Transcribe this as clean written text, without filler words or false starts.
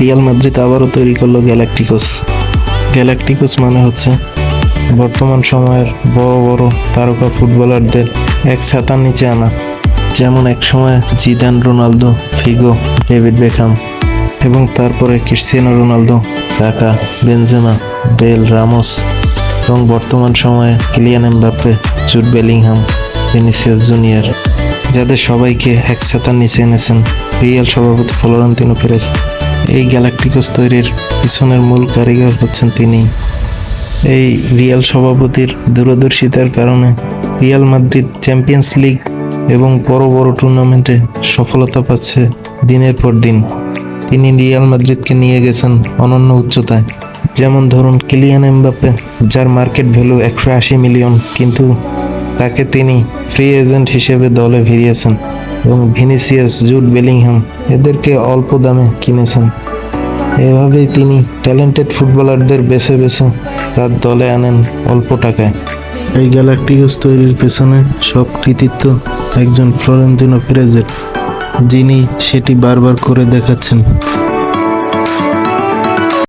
Real Madrid আবারও তৈরি করলো গ্যালাক্টিকোস। গ্যালাক্টিকোস মানে হচ্ছে বর্তমান সময়ের বড় বড় তারকা ফুটবলারদের এক ছাতার নিচে আনা। যেমন এক সময় Zidane, Ronaldo, Figo, David Beckham এবং তারপরে ক্রিস্টিয়ানো রোনালদো, কাকা, বেনজেমা, বেল, রামোস এবং বর্তমান সময়ে Kylian Mbappe, Jude Bellingham, Vinicius junior, যাদের সবাইকে এক ছাতার নিচে এনেছেন রিয়াল সভাপতি ফ্লোরেন্তিনো পেরেজ। এই গ্যালাক্টিকোস তৈরির পিছনের মূল কারিগর হচ্ছেন তিনি। এই রিয়াল সভাপতির দূরদর্শিতার কারণে রিয়াল মাদ্রিদ চ্যাম্পিয়ন্স লিগ এবং বড় বড় টুর্নামেন্টে সফলতা পাচ্ছে দিনের পর দিন। তিনি রিয়াল মাদ্রিদকে নিয়ে গেছেন অনন্য উচ্চতায়। যেমন ধরুন কিলিয়ান এমবাপ্পে, যার মার্কেট ভ্যালু 180 মিলিয়ন, কিন্তু তাকে তিনি ফ্রি এজেন্ট হিসেবে দলে ভিড়িয়েছেন। এবং ভিনিসিয়াস, জুড বেলিংহাম এদেরকে অল্প দামে কিনেছেন। এভাবেই তিনি ট্যালেন্টেড ফুটবলারদের বেছে বেছে তার দলে আনেন অল্প টাকায়। এই গ্যালাক্টিকোস তৈরির পেছনে সব কৃতিত্ব একজন ফ্লোরেন্তিনো পেরেজের, যিনি সেটি বারবার করে দেখাচ্ছেন।